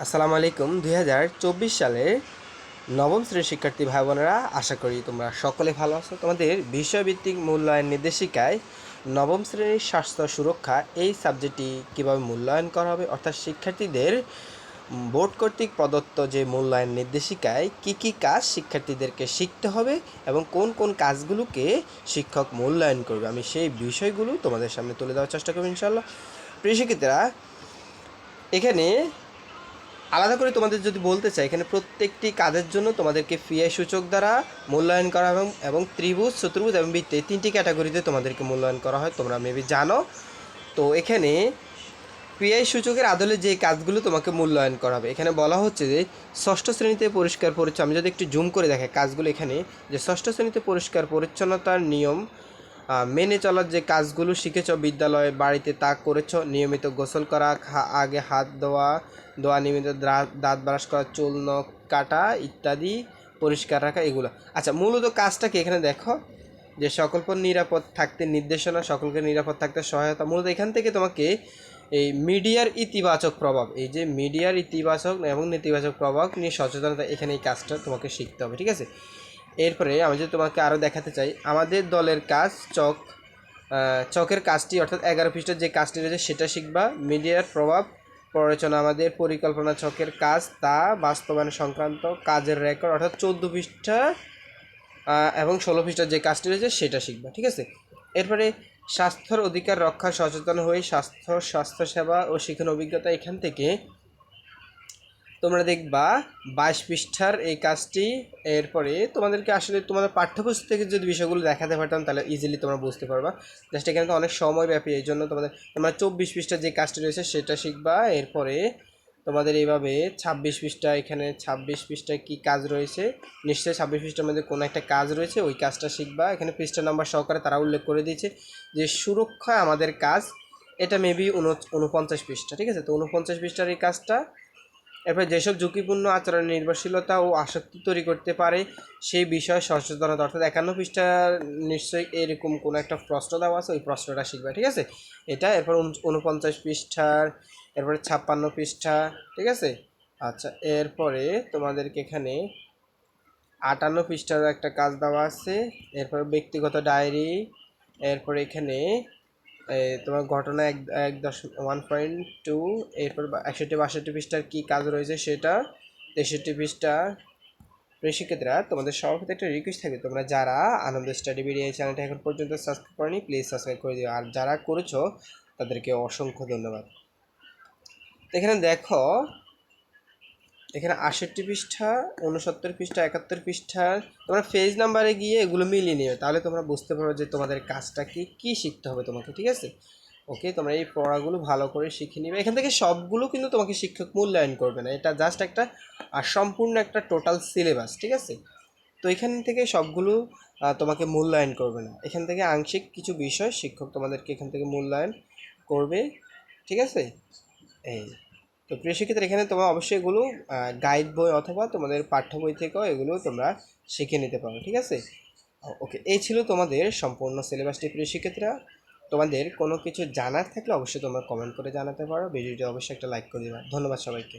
আসসালামু আলাইকুম। 2024 সালে নবম শ্রেণীর শিক্ষার্থী ভাই বোনেরা, আশা করি তোমরা সকলে ভালো আছো। তোমাদের বিষয়ভিত্তিক মূল্যায়ন নির্দেশিকায় নবম শ্রেণীর স্বাস্থ্য সুরক্ষা এই সাবজেক্টটি কীভাবে মূল্যায়ন করা হবে, অর্থাৎ শিক্ষার্থীদের বোর্ড কর্তৃক প্রদত্ত যে মূল্যায়ন নির্দেশিকায় কি কি কাজ শিক্ষার্থীদেরকে শিখতে হবে এবং কোন কোন কাজগুলোকে শিক্ষক মূল্যায়ন করবে, আমি সেই বিষয়গুলো তোমাদের সামনে তুলে দেওয়ার চেষ্টা করব ইনশাআল্লাহ। প্রিয় শিক্ষার্থীরা, এখানে আলাদা করে তোমাদের যদি বলতে চাই, এখানে প্রত্যেকটি কাজের জন্য তোমাদেরকে পিআই সূচক দ্বারা মূল্যায়ন করা এবং ত্রিভুজ, চতুর্ভুজ এবং বৃত্তে তিনটি ক্যাটাগরিতে তোমাদেরকে মূল্যায়ন করা হয়, তোমরা মেবি জানো। তো এখানে পিআই সূচকের আদলে যে কাজগুলো তোমাকে মূল্যায়ন করা হবে, এখানে বলা হচ্ছে যে ষষ্ঠ শ্রেণীতে পরিষ্কার পরিচ্ছন্ন, আমি যদি একটু জুম করে দেখাই কাজগুলো, এখানে যে ষষ্ঠ শ্রেণীতে পরিষ্কার পরিচ্ছন্নতার নিয়ম মেনে চলার যে কাজগুলো শিখেছ বিদ্যালয়ে, বাড়িতে তা করেছ। নিয়মিত গোসল করা, আগে হাত ধোয়া, নিয়মিত দাঁত ব্রাশ করা, চুল নখ কাটা ইত্যাদি পরিষ্কার রাখা, এগুলো। আচ্ছা, মূলত কাজটা কি এখানে দেখো, যে সকলকে নিরাপদ থাকতে নির্দেশনা, সকলকে নিরাপদ থাকতে সহায়তা। মূলত এখান থেকে তোমাকে এই মিডিয়ার ইতিবাচক প্রভাব, এই যে মিডিয়ার ইতিবাচক এবং নেতিবাচক প্রভাব নিয়ে সচেতনতা, এখানে এই কাজটা তোমাকে শিখতে হবে, ঠিক আছে। এরপরে আমি যদি তোমাকে আরও দেখাতে চাই, আমাদের দলের কাজ চকের কাজটি, অর্থাৎ 11 পৃষ্ঠার যে কাজটি রয়েছে সেটা শিখবা। মিডিয়ার প্রভাব প্ররোচনা, আমাদের পরিকল্পনা চকের কাজ তা বাস্তবায়ন সংক্রান্ত কাজের রেকর্ড, অর্থাৎ 14 পৃষ্ঠা এবং 16 পৃষ্ঠার যে কাজটি রয়েছে সেটা শিখবা, ঠিক আছে। এরপরে স্বাস্থ্যর অধিকার রক্ষা, সচেতন হয়ে স্বাস্থ্যসেবা ও শিক্ষণ অভিজ্ঞতা, এখান থেকে তোমরা দেখবা 22 পৃষ্ঠার এই কাজটি। এরপরে তোমাদেরকে আসলে তোমাদের পাঠ্যপুস্তক থেকে যদি বিষয়গুলো দেখাতে পারতাম তাহলে ইজিলি তোমরা বুঝতে পারবা। জাস্ট এখানে তো অনেক সময় ব্যাপী, এই জন্য তোমরা 24 পৃষ্ঠার যে কাজটি রয়েছে সেটা শিখবা। এরপরে তোমাদের এইভাবে 26 পৃষ্ঠা, এখানে 26 পৃষ্ঠায় কী কাজ রয়েছে, নিশ্চয়ই 26 পৃষ্ঠার মধ্যে কোনো একটা কাজ রয়েছে, ওই কাজটা শিখবা। এখানে পৃষ্ঠা নাম্বার সহকারে তারা উল্লেখ করে দিয়েছে যে সুরক্ষা আমাদের কাজ, এটা মেবি 49 পৃষ্ঠা, ঠিক আছে। তো 49 পৃষ্ঠার এই কাজটা। এরপরে যেসব ঝুঁকিপূর্ণ আচরণ নির্ভরশীলতা ও আসক্তি তৈরি করতে পারে সেই বিষয়ে সচেতনতা, অর্থাৎ 51 পৃষ্ঠার নিশ্চয়ই এরকম কোনো একটা প্রশ্ন দেওয়া আছে, ওই প্রশ্নটা শিখবে, ঠিক আছে। এটা এরপর 49 পৃষ্ঠার, এরপরে 56 পৃষ্ঠা, ঠিক আছে। আচ্ছা, এরপরে তোমাদেরকে এখানে 58 পৃষ্ঠার একটা কাজ দেওয়া আছে। এরপর ব্যক্তিগত ডায়েরি, এরপরে এখানে তোমার ঘটনা 1.2, এরপর 61-62 পৃষ্ঠার কী কাজ রয়েছে সেটা, 63 পৃষ্ঠা। প্রিয় শিক্ষার্থীরা, তোমাদের সবার প্রতি একটা রিকোয়েস্ট থাকবে, তোমরা যারা আনন্দ স্টাডি ভিডিও এই চ্যানেলটা এখন পর্যন্ত সাবস্ক্রাইব করনি, প্লিজ সাবস্ক্রাইব করে দিও, আর যারা করেছো তাদেরকে অসংখ্য ধন্যবাদ। এখানে দেখো, এখানে 68 পৃষ্ঠা, 69 পৃষ্ঠা, 71 পৃষ্ঠার তোমরা পেজ নাম্বারে গিয়ে এগুলো মিলিয়ে নিও, তাহলে তোমরা বুঝতে পারো যে তোমাদের কাজটা কি শিখতে হবে তোমাকে, ঠিক আছে। ওকে, তোমরা এই পড়াগুলো ভালো করে শিখে নিবে। এখান থেকে সবগুলো কিন্তু তোমাকে শিক্ষক মূল্যায়ন করবে না, এটা জাস্ট একটা সম্পূর্ণ একটা টোটাল সিলেবাস, ঠিক আছে। তো এখান থেকে সবগুলো তোমাকে মূল্যায়ন করবে না, এখান থেকে আংশিক কিছু বিষয় শিক্ষক তোমাদেরকে এখান থেকে মূল্যায়ন করবে, ঠিক আছে। এই তো প্রিয় শিক্ষার্থীরা, এখানে তোমরা অবশ্যই এগুলো গাইড বই অথবা তোমাদের পাঠ্য বই থেকেও এগুলো তোমরা শিখে নিতে পারো, ঠিক আছে। ওকে, এই ছিল তোমাদের সম্পূর্ণ সিলেবাসটি। প্রিয় শিক্ষার্থীরা, তোমাদের কোনো কিছু জানার থাকলে অবশ্যই তোমরা কমেন্ট করে জানাতে পারো, ভিডিওটি অবশ্যই একটা লাইক করে দেবে। ধন্যবাদ সবাইকে।